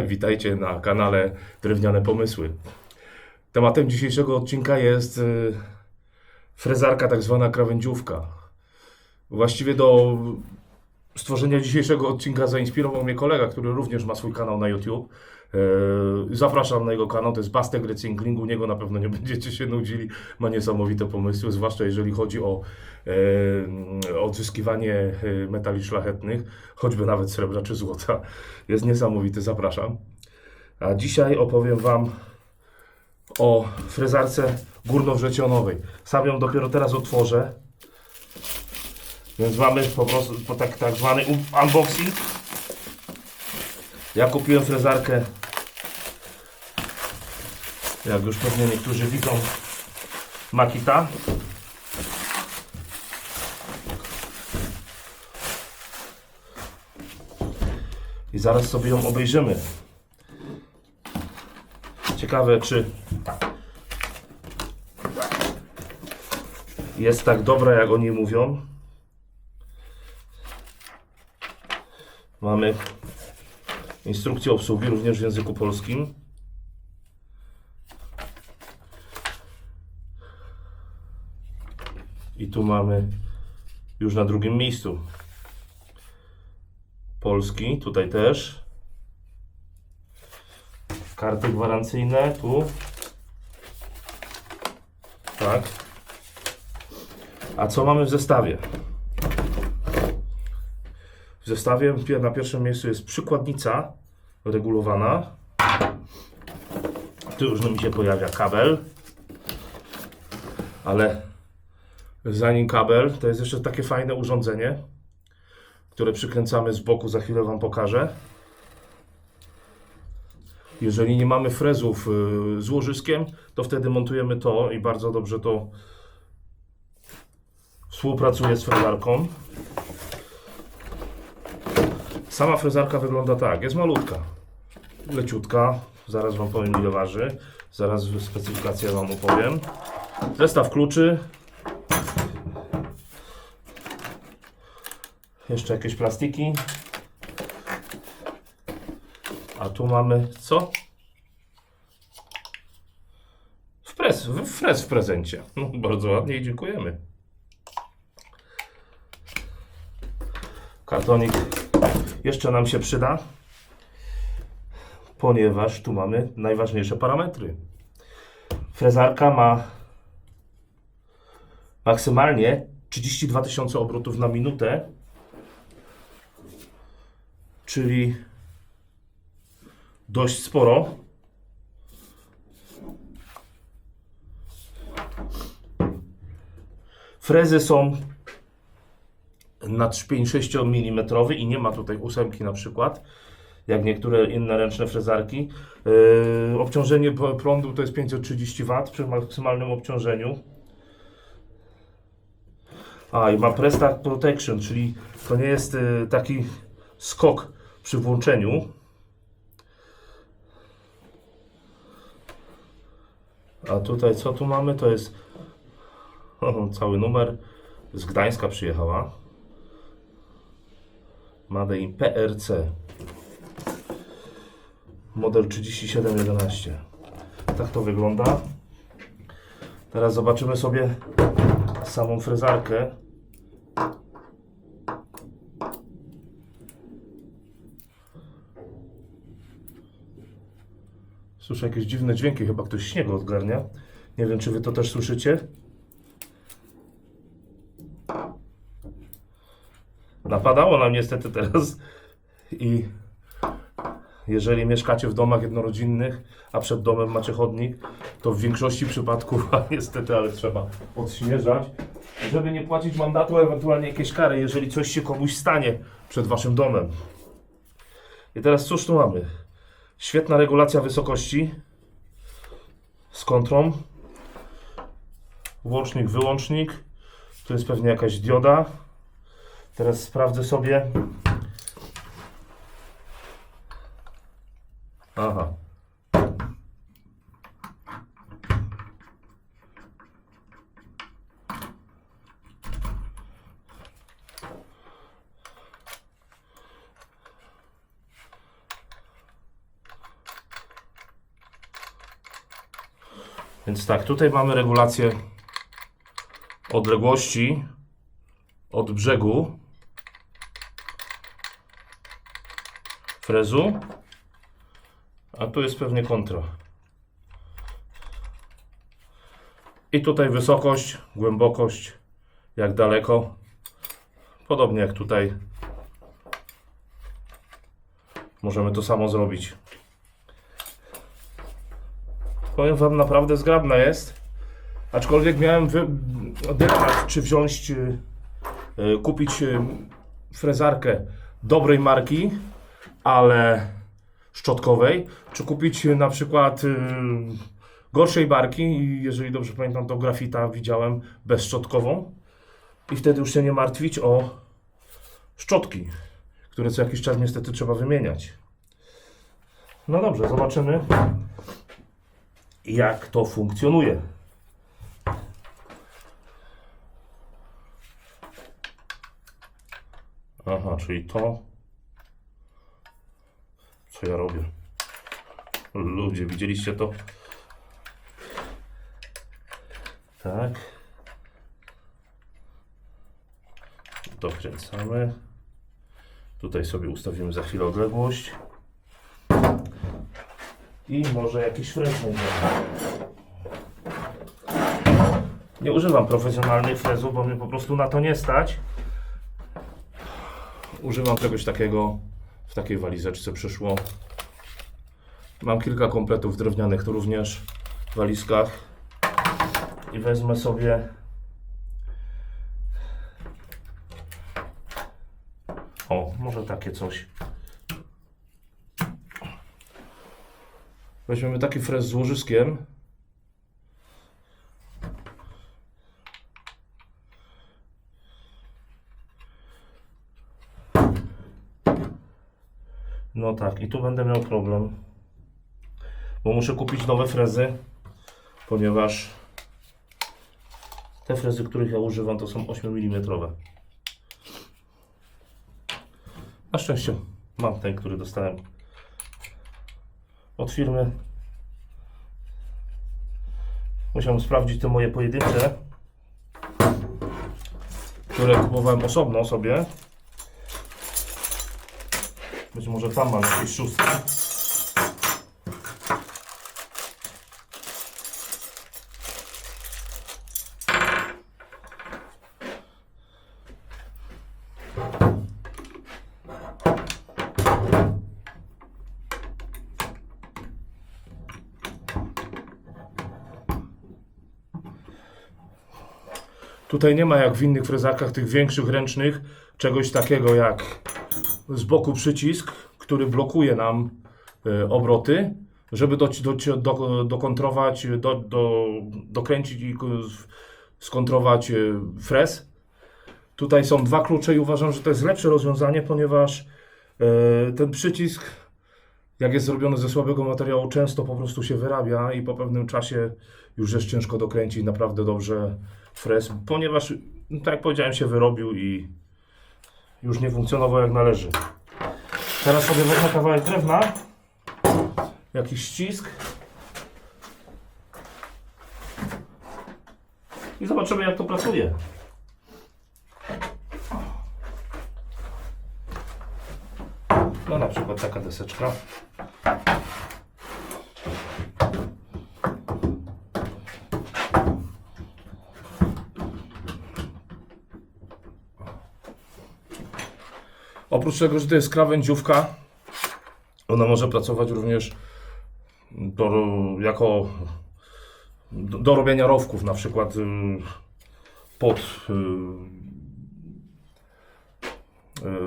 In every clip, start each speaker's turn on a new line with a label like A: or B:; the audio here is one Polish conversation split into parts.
A: Witajcie na kanale Drewniane Pomysły. Tematem dzisiejszego odcinka jest frezarka, tak zwana krawędziówka. Właściwie do stworzenia dzisiejszego odcinka zainspirował mnie kolega, który również ma swój kanał na YouTube. Zapraszam na jego kanał, to jest Bastek Recykling. U niego na pewno nie będziecie się nudzili. Ma niesamowite pomysły, zwłaszcza jeżeli chodzi o odzyskiwanie metali szlachetnych, choćby nawet srebra czy złota. Jest niesamowity, zapraszam. A dzisiaj opowiem Wam o frezarce górnowrzecionowej. Sam ją dopiero teraz otworzę. Więc mamy po prostu tak zwany unboxing. Ja kupiłem frezarkę, jak już pewnie niektórzy widzą, Makita. I zaraz sobie ją obejrzymy. Ciekawe, czy jest tak dobra, jak oni mówią. Mamy instrukcję obsługi, również w języku polskim. I tu mamy już na drugim miejscu polski, tutaj też. Karty gwarancyjne, tu. Tak. A co mamy w zestawie? W zestawie na pierwszym miejscu jest przykładnica regulowana. Tu już mi się pojawia kabel. Ale zanim kabel, to jest jeszcze takie fajne urządzenie, które przykręcamy z boku, za chwilę Wam pokażę. Jeżeli nie mamy frezów z łożyskiem, to wtedy montujemy to i bardzo dobrze to współpracuje z frezarką. Sama frezarka wygląda tak, jest malutka, leciutka, zaraz Wam powiem, ile waży, zaraz specyfikację Wam opowiem. Zestaw kluczy, jeszcze jakieś plastiki, a tu mamy co? Frez w prezencie. No, bardzo ładnie i dziękujemy. Kartonik jeszcze nam się przyda, ponieważ tu mamy najważniejsze parametry. Frezarka ma maksymalnie 32 000 obrotów na minutę, czyli dość sporo. Frezy są na 5-6 mm i nie ma tutaj 8 na przykład, jak niektóre inne ręczne frezarki. Obciążenie prądu to jest 530 W przy maksymalnym obciążeniu. A i ma Presta Protection, czyli to nie jest taki skok przy włączeniu. A tutaj co tu mamy? To jest cały numer. Z Gdańska przyjechała. Made in PRC. Model 3711. Tak to wygląda. Teraz zobaczymy sobie samą frezarkę. Słyszę jakieś dziwne dźwięki, chyba ktoś śniegu odgarnia. Nie wiem, czy Wy to też słyszycie. Napadało nam niestety teraz i jeżeli mieszkacie w domach jednorodzinnych, a przed domem macie chodnik, to w większości przypadków, a niestety, ale trzeba odśnieżać, żeby nie płacić mandatu, ewentualnie jakieś kary, jeżeli coś się komuś stanie przed Waszym domem. I teraz cóż tu mamy? Świetna regulacja wysokości z kontrą. Włącznik, wyłącznik. Tu jest pewnie jakaś dioda. Teraz sprawdzę sobie. Aha. Więc tak, tutaj mamy regulację odległości od brzegu frezu, a tu jest pewnie kontra. I tutaj wysokość, głębokość, jak daleko, podobnie jak tutaj. Możemy to samo zrobić. Powiem Wam, naprawdę zgrabna jest. Aczkolwiek miałem dylemat, czy wziąć, kupić frezarkę dobrej marki, ale szczotkowej, czy kupić na przykład gorszej marki i jeżeli dobrze pamiętam, to Grafita widziałem bezszczotkową i wtedy już się nie martwić o szczotki, które co jakiś czas niestety trzeba wymieniać. No dobrze, zobaczymy, jak to funkcjonuje. Aha, czyli to, co ja robię. Ludzie, widzieliście to? Tak. Dokręcamy. Tutaj sobie ustawimy za chwilę odległość. I może jakiś frez będzie. Nie używam profesjonalnych frezów, bo mnie po prostu na to nie stać. Używam czegoś takiego, w takiej walizeczce przyszło. Mam kilka kompletów drewnianych, to również w walizkach. I wezmę sobie może takie coś. Weźmiemy taki frez z łożyskiem. No tak, i tu będę miał problem, bo muszę kupić nowe frezy, ponieważ te frezy, których ja używam, to są 8 mm. Na szczęście mam ten, który dostałem od firmy. Musiałem sprawdzić te moje pojedyncze, które kupowałem osobno sobie. Być może tam mam jakieś szóstki. Tutaj nie ma jak w innych frezarkach, tych większych, ręcznych, czegoś takiego jak z boku przycisk, który blokuje nam obroty, żeby dokontrować, dokręcić i skontrować frez. Tutaj są dwa klucze i uważam, że to jest lepsze rozwiązanie, ponieważ ten przycisk, jak jest zrobiony ze słabego materiału, często po prostu się wyrabia i po pewnym czasie już jest ciężko dokręcić naprawdę dobrze frez, ponieważ, tak jak powiedziałem, się wyrobił i już nie funkcjonował jak należy. Teraz sobie wezmę kawałek drewna, jakiś ścisk i zobaczymy, jak to pracuje. No na przykład taka deseczka. Oprócz tego, że to jest krawędziówka, ona może pracować również do robienia rowków, na przykład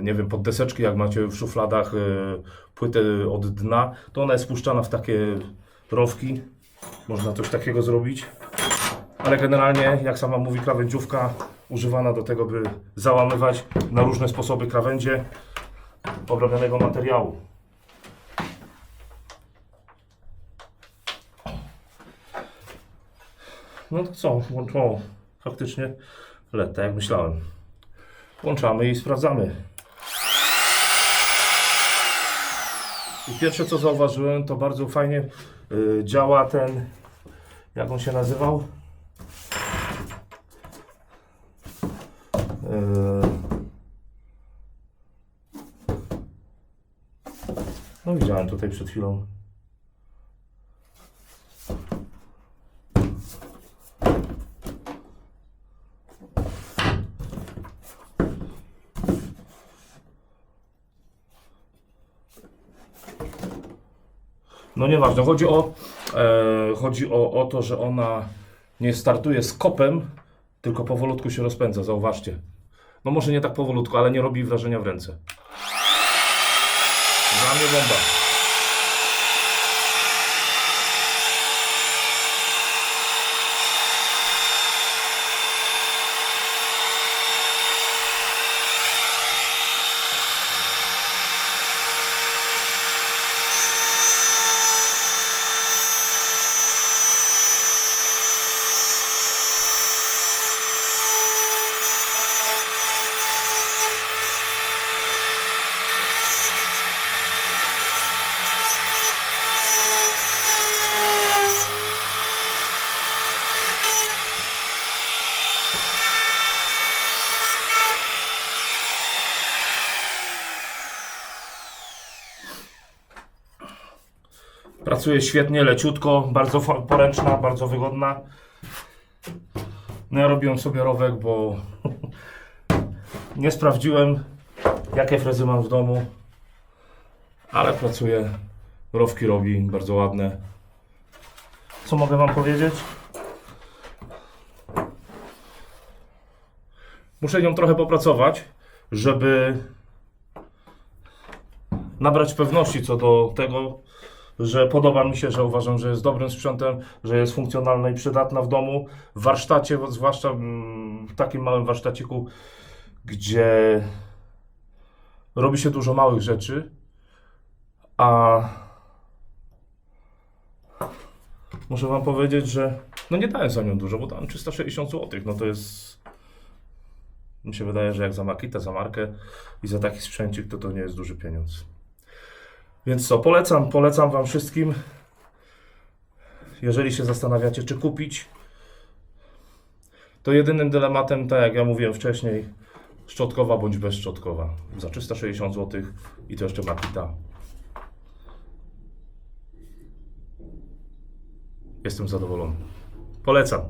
A: nie wiem, pod deseczki, jak macie w szufladach płytę od dna, to ona jest wpuszczana w takie rowki. Można coś takiego zrobić. Ale generalnie, jak sama mówi, krawędziówka używana do tego, by załamywać na różne sposoby krawędzie obrobionego materiału. No to co? Włączono faktycznie LED, tak jak myślałem. Włączamy i sprawdzamy. I pierwsze, co zauważyłem, to bardzo fajnie działa ten Jak on się nazywał? No widziałem tutaj przed chwilą. No nieważne, chodzi o to, że ona nie startuje z kopem, tylko powolutku się rozpędza, zauważcie. No może nie tak powolutku, ale nie robi wrażenia w ręce. Dla mnie bomba. Pracuje świetnie, leciutko, bardzo poręczna, bardzo wygodna. No ja robiłem sobie rowek, bo nie sprawdziłem, jakie frezy mam w domu, ale pracuje, rowki robi, bardzo ładne. Co mogę wam powiedzieć? Muszę nią trochę popracować, żeby nabrać pewności co do tego, że podoba mi się, że uważam, że jest dobrym sprzętem, że jest funkcjonalna i przydatna w domu, w warsztacie, zwłaszcza w takim małym warsztaciku, gdzie robi się dużo małych rzeczy, a muszę wam powiedzieć, że no nie dałem za nią dużo, bo dałem 360 zł, no to jest, mi się wydaje, że jak za Makitę, za markę i za taki sprzęcik, to nie jest duży pieniądz. Więc co, polecam wam wszystkim, jeżeli się zastanawiacie, czy kupić, to jedynym dylematem, tak jak ja mówiłem wcześniej, szczotkowa bądź bezszczotkowa. Za 360 zł i to jeszcze Makita. Jestem zadowolony. Polecam.